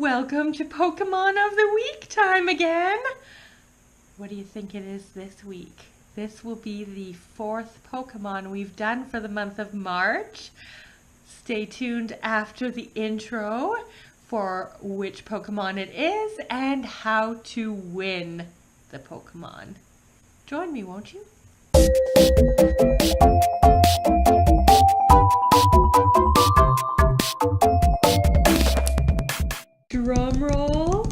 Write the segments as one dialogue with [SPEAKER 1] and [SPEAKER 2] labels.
[SPEAKER 1] Welcome to Pokemon of the Week time again. What do you think it is this week? This will be the 4th Pokemon we've done for the month of March. Stay tuned after the intro for which Pokemon it is and how to win the Pokemon. Join me, won't you? Drum roll.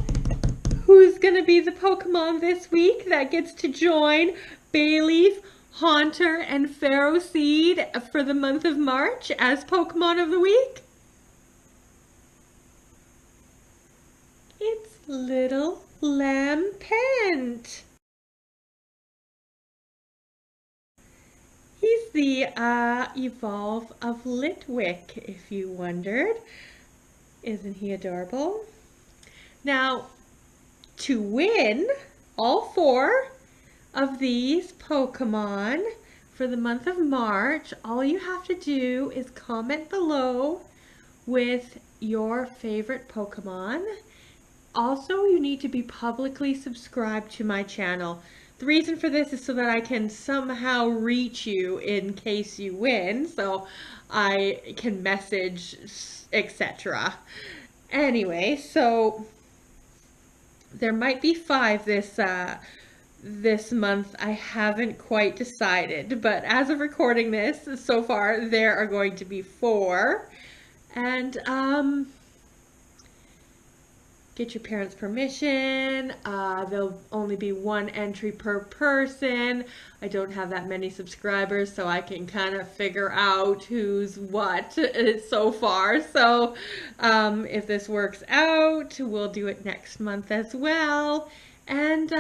[SPEAKER 1] Who's going to be the Pokemon this week that gets to join Bayleef, Haunter, and Ferroseed for the month of March as Pokemon of the Week? It's little Lampent. He's the evolve of Litwick, if you wondered. Isn't he adorable? Now, to win all 4 of these Pokemon for the month of March, all you have to do is comment below with your favorite Pokemon. Also, you need to be publicly subscribed to my channel. The reason for this is so that I can somehow reach you in case you win, so I can message, etc. Anyway, so there might be 5 this month. I haven't quite decided, but as of recording this, so far there are going to be 4. And get your parents' permission. There'll only be 1 entry per person. I don't have that many subscribers, so I can kind of figure out who's what so far. So if this works out, we'll do it next month as well. And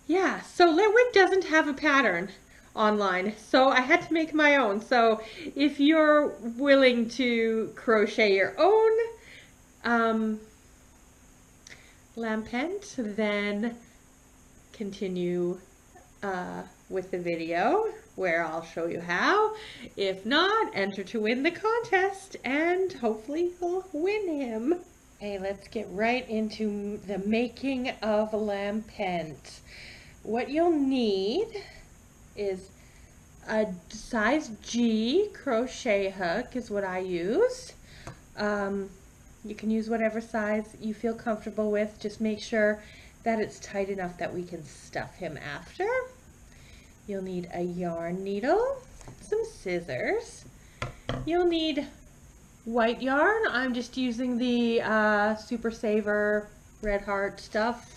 [SPEAKER 1] yeah, so Litwick doesn't have a pattern online, so I had to make my own. So if you're willing to crochet your own Lampent, then continue with the video where I'll show you how. If not, enter to win the contest and hopefully you'll win him. Okay, let's get right into the making of Lampent. What you'll need is a size G crochet hook is what I use. You can use whatever size you feel comfortable with. Just make sure that it's tight enough that we can stuff him after. You'll need a yarn needle, some scissors. You'll need white yarn. I'm just using the Super Saver Red Heart stuff.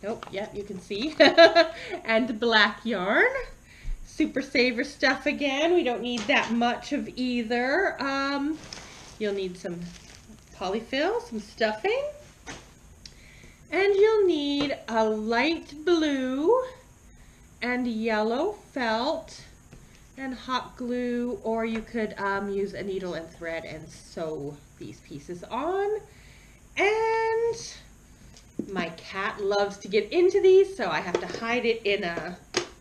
[SPEAKER 1] Nope, yep, you can see. And black yarn. Super Saver stuff again. We don't need that much of either. You'll need some polyfill, some stuffing, and you'll need a light blue and yellow felt and hot glue, or you could use a needle and thread and sew these pieces on. And my cat loves to get into these, so I have to hide it in a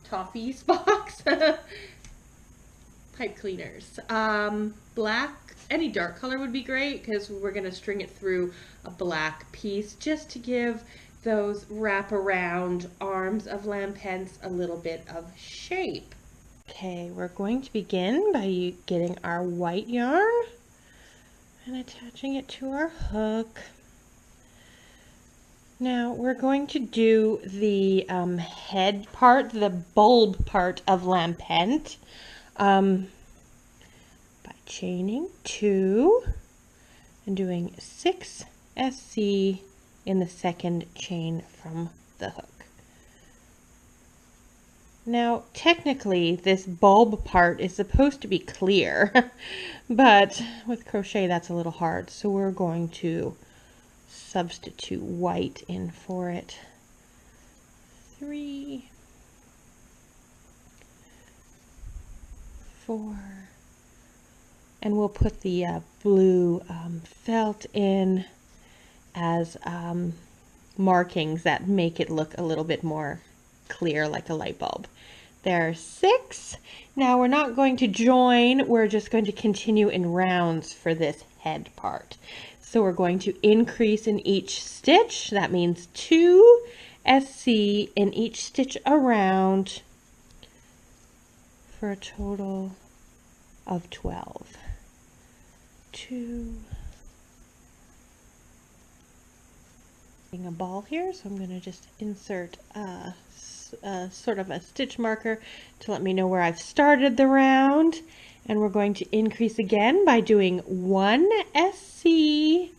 [SPEAKER 1] toffees box. Pipe cleaners. Black, any dark color would be great because we're going to string it through a black piece just to give those wraparound arms of Lampents a little bit of shape. Okay, we're going to begin by getting our white yarn and attaching it to our hook. Now we're going to do the head part, the bulb part of Lampent. By chaining 2 and doing 6 SC in the second chain from the hook. Now technically this bulb part is supposed to be clear, but with crochet that's a little hard, so we're going to substitute white in for it. 3, 4, and we'll put the blue felt in as markings that make it look a little bit more clear, like a light bulb. There's 6. Now we're not going to join, we're just going to continue in rounds for this head part. So we're going to increase in each stitch. That means 2 SC in each stitch around for a total of 12. 2. A ball here, so I'm going to just insert sort of a stitch marker to let me know where I've started the round, and we're going to increase again by doing 1 SC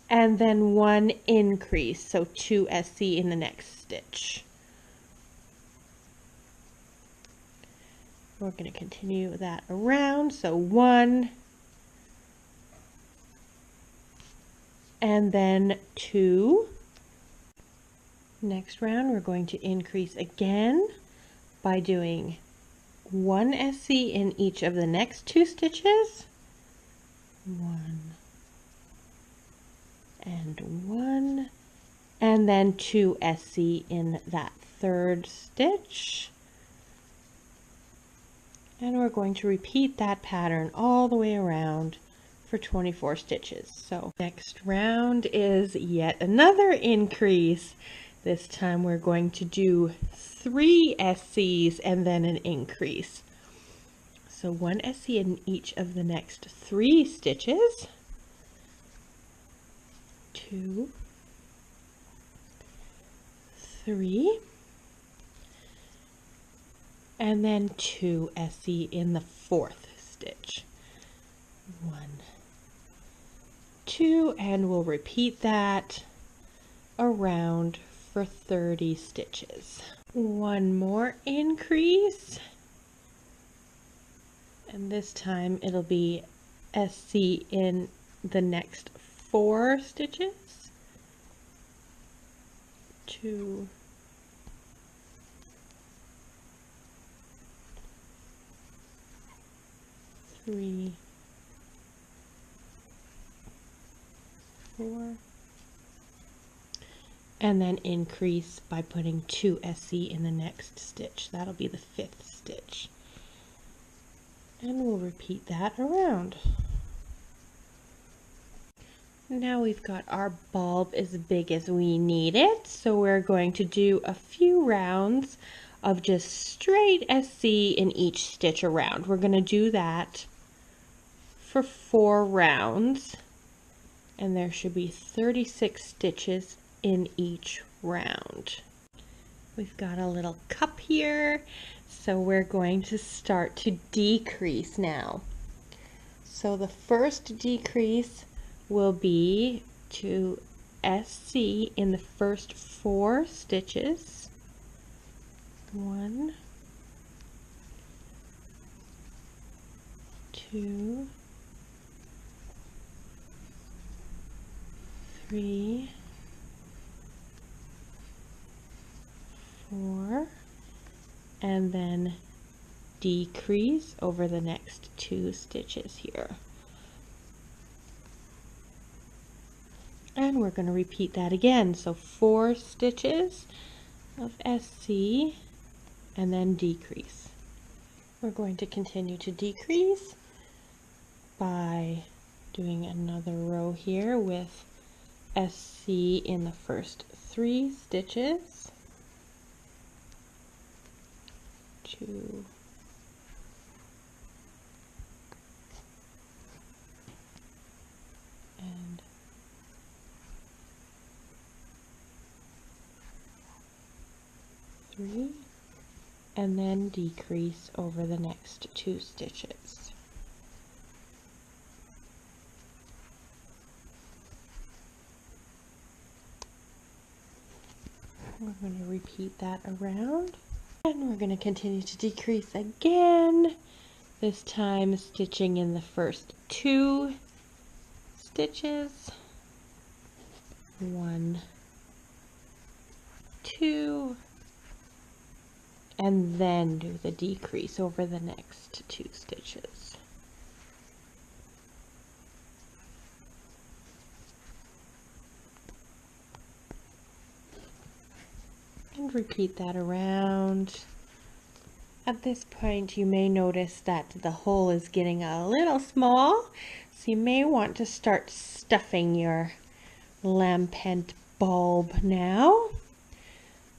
[SPEAKER 1] and then 1 increase, so 2 SC in the next stitch. We're going to continue that around, so 1 and then 2. Next round we're going to increase again by doing 1 SC in each of the next 2 stitches. 1 and 1, and then 2 SC in that third stitch. And we're going to repeat that pattern all the way around for 24 stitches. So next round is yet another increase. This time we're going to do 3 SCs and then an increase. So 1 SC in each of the next 3 stitches. 2, 3, and then 2 SC in the fourth stitch. 1, 2, and we'll repeat that around for 30 stitches. One more increase, and this time it'll be SC in the next 4 stitches. 2, 3, 4, and then increase by putting 2 SC in the next stitch. That'll be the 5th stitch. And we'll repeat that around. Now we've got our bulb as big as we need it, so we're going to do a few rounds of just straight SC in each stitch around. We're going to do that for 4 rounds, and there should be 36 stitches in each round. We've got a little cup here, so we're going to start to decrease now. So the first decrease will be to SC in the first 4 stitches. 1, 2, 3, 4, and then decrease over the next 2 stitches here. And we're going to repeat that again. So 4 stitches of SC and then decrease. We're going to continue to decrease by doing another row here with SC in the first 3 stitches. 2, and 3, and then decrease over the next 2 stitches. We're going to repeat that around, and we're going to continue to decrease again, this time stitching in the first 2 stitches. 1, 2, and then do the decrease over the next 2 stitches. And repeat that around. At this point you may notice that the hole is getting a little small, So you may want to start stuffing your Lampent bulb now.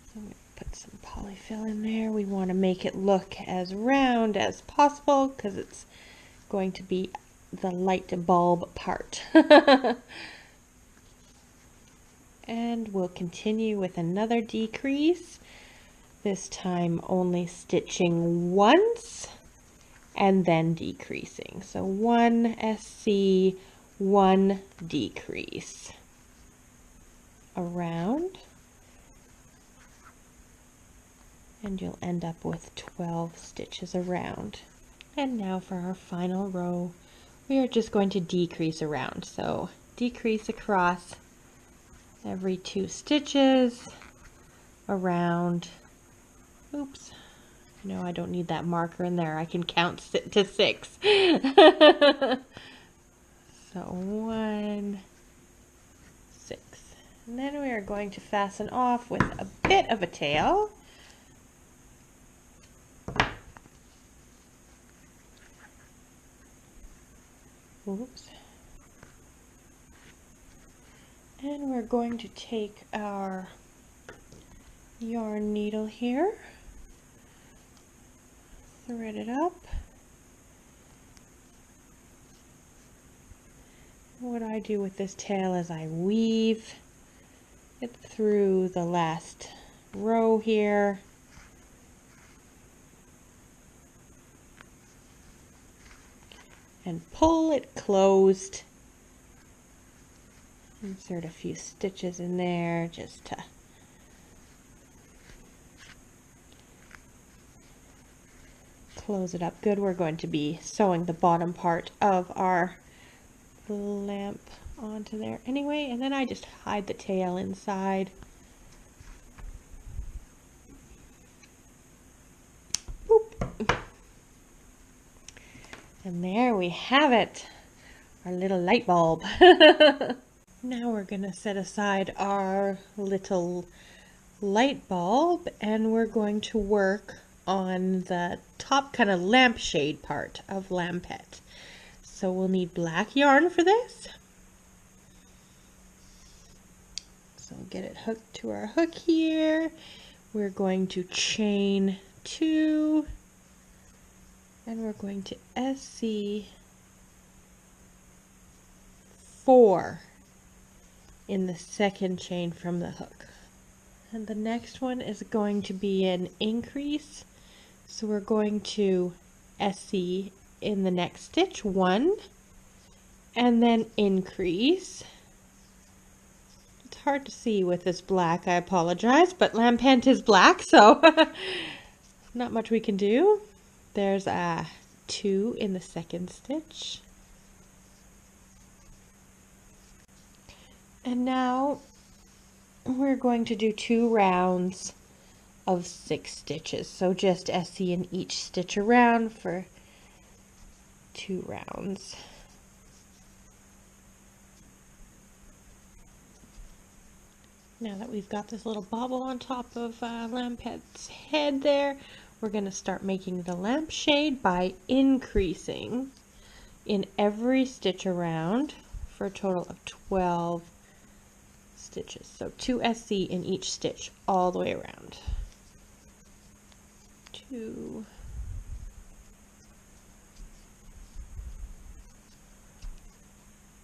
[SPEAKER 1] So I'm going to put some polyfill in there. We want to make it look as round as possible because it's going to be the light bulb part. And we'll continue with another decrease, this time only stitching once and then decreasing. So 1 SC, 1 decrease around, and you'll end up with 12 stitches around. And now for our final row, we are just going to decrease around. So decrease across every 2 stitches around. Oops, no, I don't need that marker in there. I can count to 6. So 1, 6. And then we are going to fasten off with a bit of a tail. Oops. And we're going to take our yarn needle here, thread it up. What I do with this tail is I weave it through the last row here. And pull it closed. Insert a few stitches in there just to close it up good. We're going to be sewing the bottom part of our lamp onto there anyway, and then I just hide the tail inside. Boop. And there we have it, our little light bulb. Now we're going to set aside our little light bulb and we're going to work on the top kind of lampshade part of Lampent. So we'll need black yarn for this. So we'll get it hooked to our hook here. We're going to chain 2 and we're going to SC 4 in the second chain from the hook. And the next one is going to be an increase. So we're going to SC in the next stitch 1 and then increase. It's hard to see with this black, I apologize, but Lampent is black, so not much we can do. There's a 2 in the second stitch. And now we're going to do 2 rounds of 6 stitches. So just SC in each stitch around for 2 rounds. Now that we've got this little bobble on top of Lampent's head there, we're going to start making the lampshade by increasing in every stitch around for a total of 12 stitches. So 2 SC in each stitch all the way around. 2.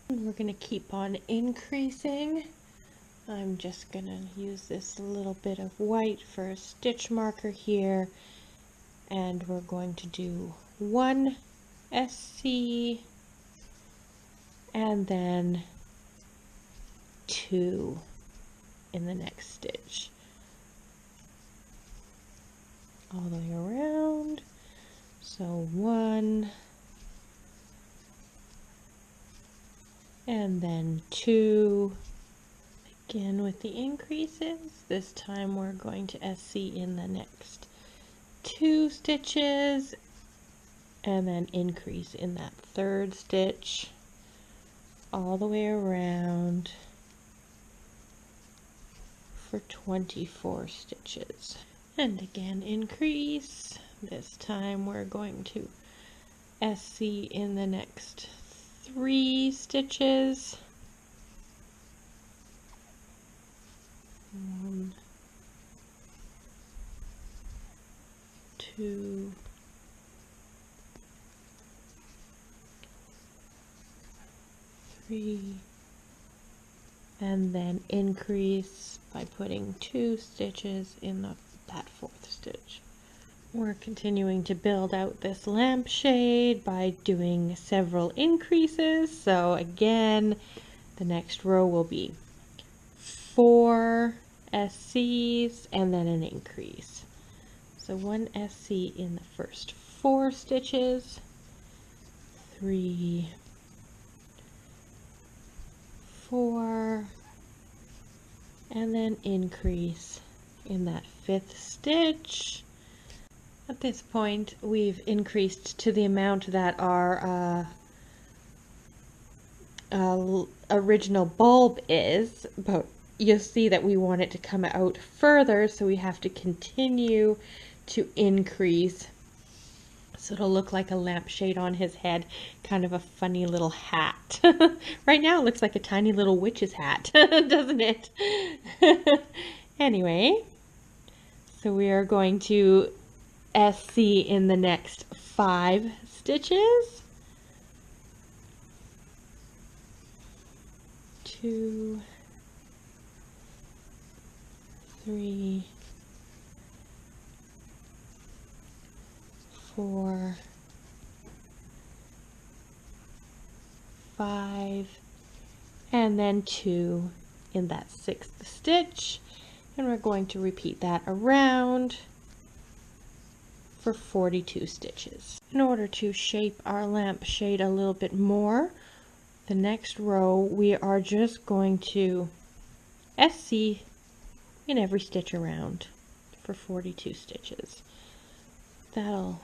[SPEAKER 1] And we're going to keep on increasing. I'm just going to use this little bit of white for a stitch marker here, and we're going to do 1 SC and then 2 in the next stitch all the way around. So 1 and then 2 again with the increases. This time we're going to SC in the next 2 stitches and then increase in that 3rd stitch all the way around for 24 stitches. And again increase. This time we're going to SC in the next 3 stitches. 1, 2, 3, and then increase by putting 2 stitches in that 4th stitch. We're continuing to build out this lampshade by doing several increases. So again, the next row will be 4 SCs and then an increase. So 1 SC in the first 4 stitches, 3, 4, and then increase in that 5th stitch. At this point, we've increased to the amount that our original bulb is, but you'll see that we want it to come out further, so we have to continue to increase. So it'll look like a lampshade on his head, kind of a funny little hat. Right now it looks like a tiny little witch's hat, doesn't it? Anyway, so we are going to SC in the next 5 stitches. 2, 3, 4, 5, and then 2 in that 6th stitch, and we're going to repeat that around for 42 stitches. In order to shape our lampshade a little bit more, the next row we are just going to SC in every stitch around for 42 stitches. That'll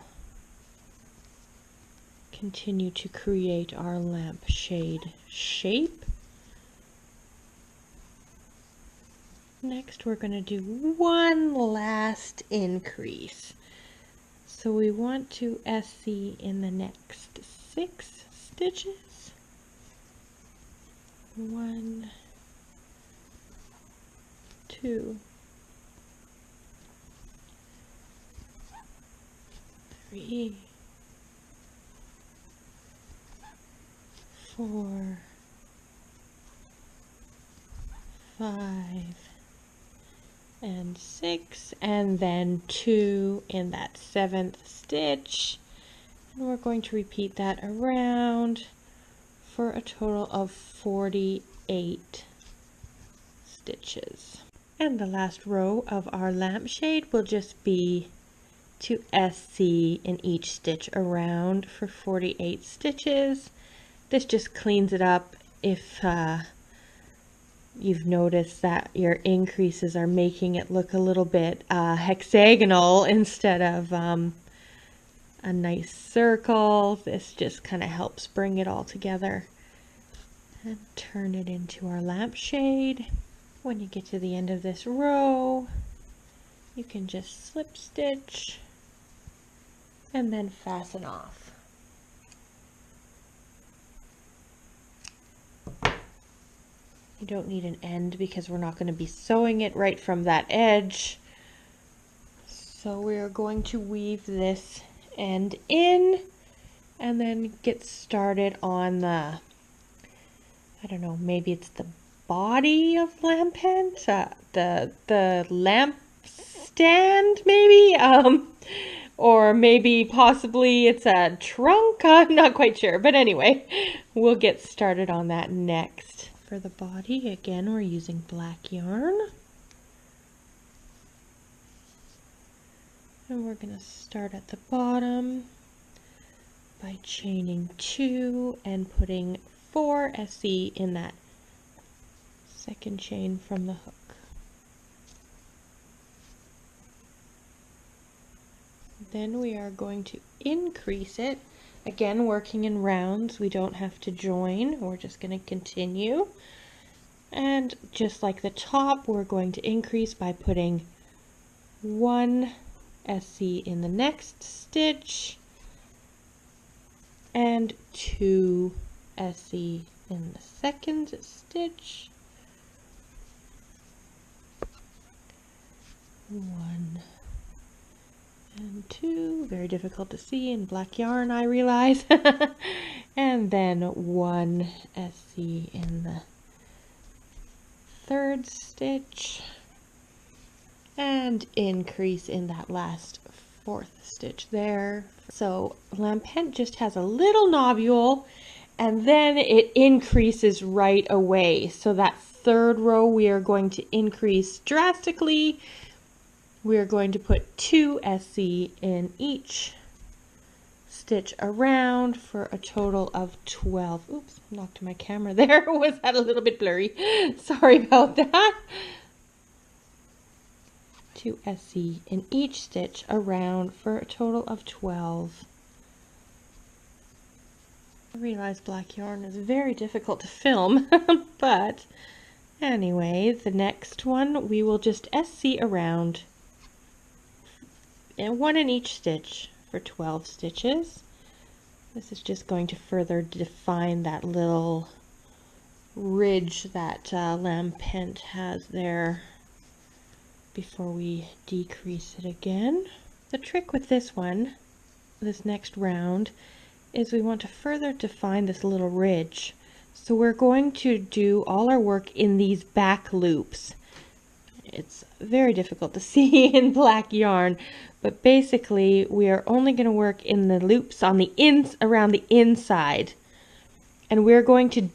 [SPEAKER 1] continue to create our lampshade shape. Next we're going to do one last increase. So we want to SC in the next 6 stitches. 1, 2, 3, 4, 5, and 6, and then 2 in that 7th stitch, and we're going to repeat that around for a total of 48 stitches. And the last row of our lampshade will just be to SC in each stitch around for 48 stitches. This just cleans it up if you've noticed that your increases are making it look a little bit hexagonal instead of a nice circle. This just kind of helps bring it all together and turn it into our lampshade. When you get to the end of this row, you can just slip stitch and then fasten off. You don't need an end because we're not going to be sewing it right from that edge. So we're going to weave this end in and then get started on the, I don't know, maybe it's the body of Lampent, the lamp stand maybe, or maybe possibly it's a trunk. I'm not quite sure, but anyway, we'll get started on that next. For the body, again, we're using black yarn. And we're going to start at the bottom by chaining 2 and putting 4 SC in that second chain from the hook. Then we are going to increase it. Again, working in rounds, we don't have to join. We're just going to continue. And just like the top, we're going to increase by putting 1 SC in the next stitch and 2 SC in the second stitch, 1 and 2, very difficult to see in black yarn, I realize, and then 1 SC in the third stitch, and increase in that last fourth stitch there. So Lampent just has a little nobule, and then it increases right away. So that third row we are going to increase drastically. We are going to put 2 SC in each stitch around for a total of 12. Oops, knocked my camera there. Was that a little bit blurry? Sorry about that. 2 SC in each stitch around for a total of 12. I realize black yarn is very difficult to film, but anyway, the next one we will just SC around, and 1 in each stitch for 12 stitches. This is just going to further define that little ridge that Lampent has there before we decrease it again. The trick with this one, this next round, is we want to further define this little ridge. So we're going to do all our work in these back loops. It's very difficult to see in black yarn, but basically we are only going to work in the loops on the around the inside, and we're going to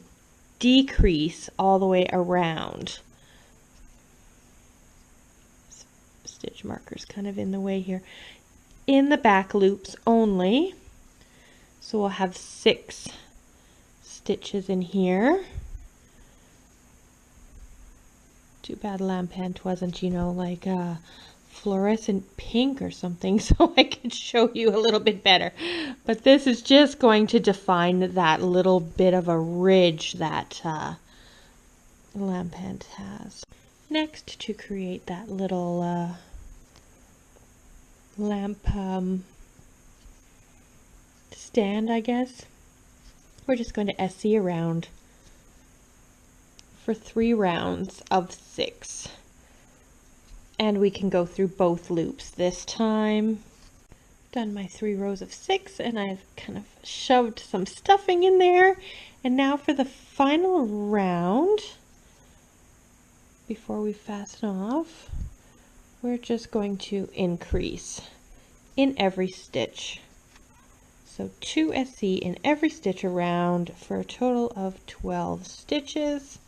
[SPEAKER 1] decrease all the way around. Stitch markers kind of in the way here. In the back loops only. So we'll have 6 stitches in here. Too bad Lampent wasn't, you know, like a fluorescent pink or something, so I could show you a little bit better. But this is just going to define that little bit of a ridge that Lampent has. Next, to create that little lamp stand, I guess, we're just going to SC around for 3 rounds of 6, and we can go through both loops this time. Done my 3 rows of 6, and I've kind of shoved some stuffing in there, and now for the final round, before we fasten off, we're just going to increase in every stitch. So 2 SC in every stitch around for a total of 12 stitches.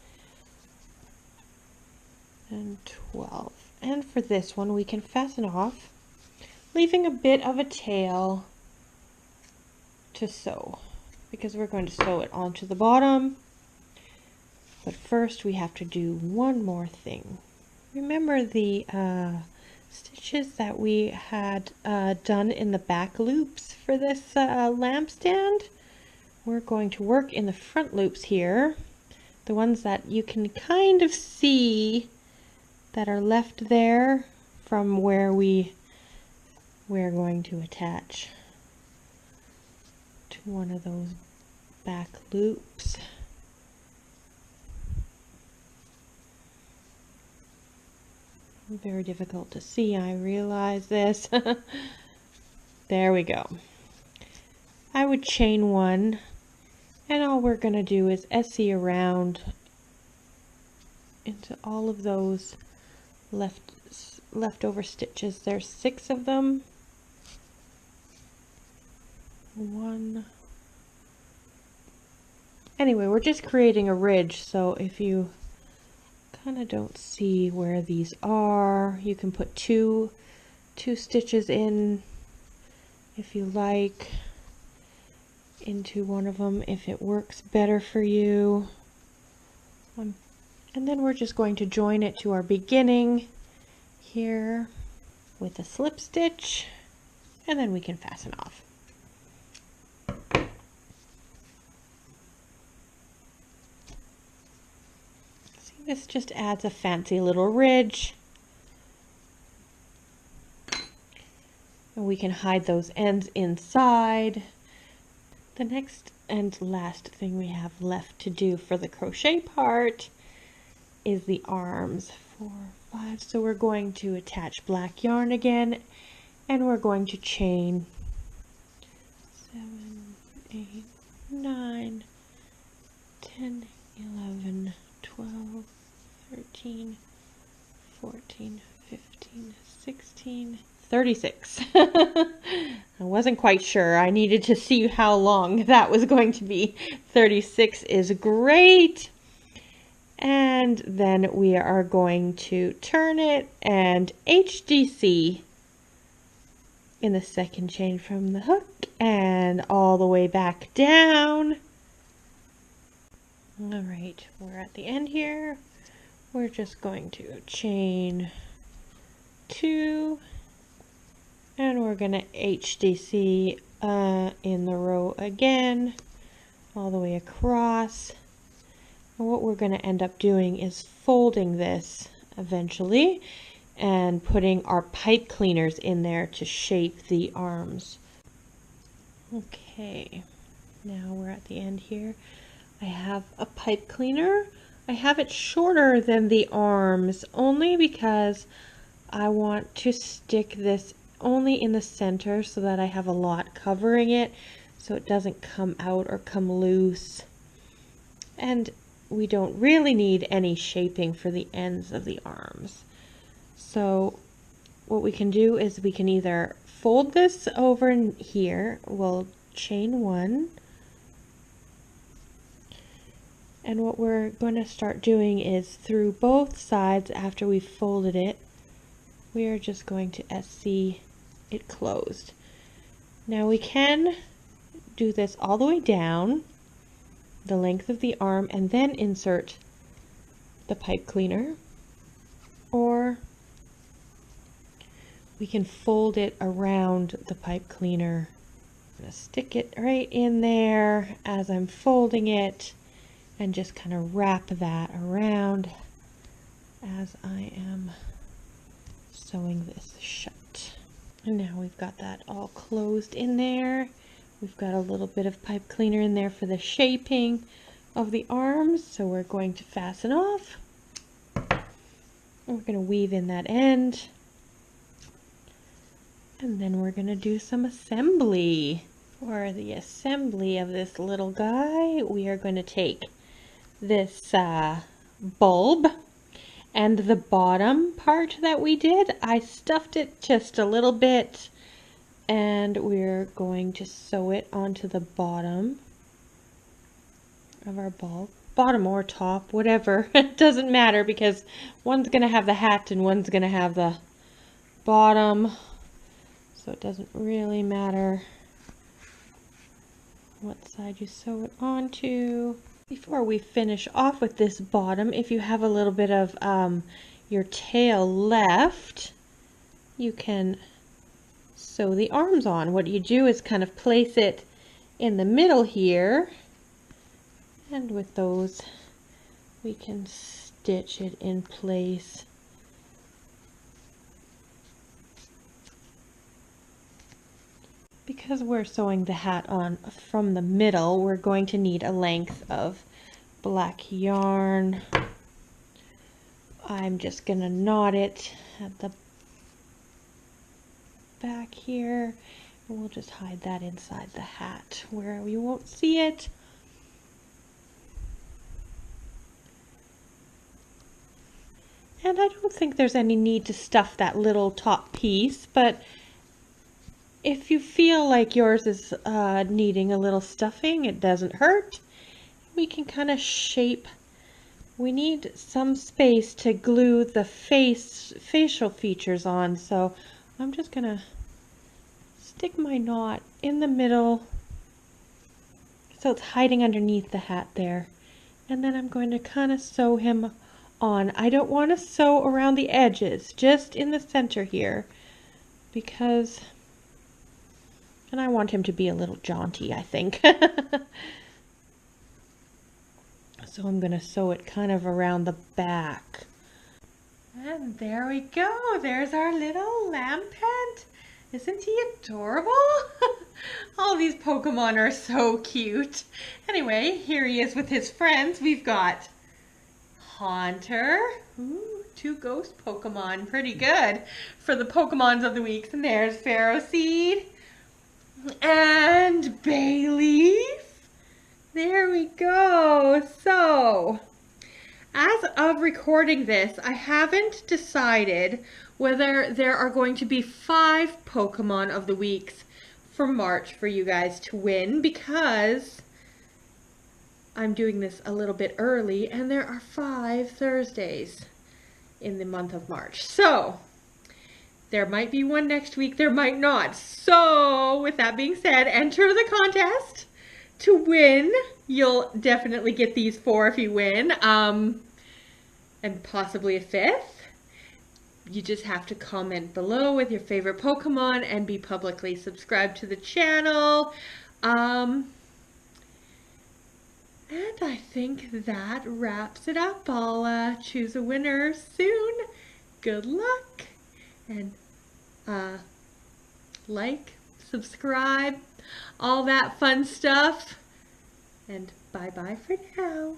[SPEAKER 1] And 12. And for this one we can fasten off, leaving a bit of a tail to sew, because we're going to sew it onto the bottom. But first we have to do one more thing. Remember the stitches that we had done in the back loops for this lamp stand? We're going to work in the front loops here, the ones that you can kind of see that are left there from where we're going to attach to one of those back loops. Very difficult to see, I realize this. There we go. I would chain 1, and all we're going to do is SC around into all of those leftover stitches. There's 6 of them. 1. Anyway, we're just creating a ridge, so if you kind of don't see where these are, you can put two stitches in, if you like, into one of them if it works better for you. And then we're just going to join it to our beginning here with a slip stitch, and then we can fasten off. This just adds a fancy little ridge. And we can hide those ends inside. The next and last thing we have left to do for the crochet part is the arms. 4, 5. So we're going to attach black yarn again, and we're going to chain 7, 8, 9, 10, 11, 12, 13, 14, 15, 16, 36. I wasn't quite sure. I needed to see how long that was going to be. 36 is great. And then we are going to turn it and HDC in the second chain from the hook and all the way back down. All right, we're at the end here. We're just going to chain 2, and we're going to HDC in the row again, all the way across. And what we're going to end up doing is folding this eventually and putting our pipe cleaners in there to shape the arms. Okay, now we're at the end here. I have a pipe cleaner. I have it shorter than the arms only because I want to stick this only in the center so that I have a lot covering it so it doesn't come out or come loose. And we don't really need any shaping for the ends of the arms. So what we can do is we can either fold this over in here, we'll chain 1. And what we're going to start doing is through both sides after we've folded it, we are just going to SC it closed. Now we can do this all the way down the length of the arm and then insert the pipe cleaner, or we can fold it around the pipe cleaner. I'm going to stick it right in there as I'm folding it and just kind of wrap that around as I am sewing this shut. And now we've got that all closed in there. We've got a little bit of pipe cleaner in there for the shaping of the arms, so we're going to fasten off. We're going to weave in that end, and then we're going to do some assembly. For the assembly of this little guy, we are going to take this bulb, and the bottom part that we did, I stuffed it just a little bit, and we're going to sew it onto the bottom of our bulb. Bottom or top, whatever. It doesn't matter because one's going to have the hat and one's going to have the bottom. So it doesn't really matter what side you sew it onto. Before we finish off with this bottom, if you have a little bit of your tail left, you can sew the arms on. What you do is kind of place it in the middle here, and with those we can stitch it in place. Because we're sewing the hat on from the middle, we're going to need a length of black yarn. I'm just going to knot it at the back here, and we'll just hide that inside the hat where you won't see it. And I don't think there's any need to stuff that little top piece, but if you feel like yours is needing a little stuffing, it doesn't hurt. We can kind of shape. We need some space to glue the facial features on, so I'm just going to stick my knot in the middle so it's hiding underneath the hat there. And then I'm going to kind of sew him on. I don't want to sew around the edges, just in the center here, because... and I want him to be a little jaunty, I think. So I'm going to sew it kind of around the back. And there we go. There's our little Lampent Isn't he adorable? All these Pokemon are so cute. Anyway, here he is with his friends. We've got Haunter. Ooh, 2 ghost Pokemon. Pretty good for the Pokemons of the week. And there's Ferroseed and Bayleef. There we go. So, as of recording this, I haven't decided whether there are going to be 5 Pokemon of the weeks for March for you guys to win, because I'm doing this a little bit early and there are 5 Thursdays in the month of March. So, there might be one next week, there might not. So, with that being said, enter the contest to win. You'll definitely get these 4 if you win, and possibly a 5th. You just have to comment below with your favorite Pokemon and be publicly subscribed to the channel. And I think that wraps it up. I'll choose a winner soon. Good luck. And like, subscribe, all that fun stuff. And bye-bye for now.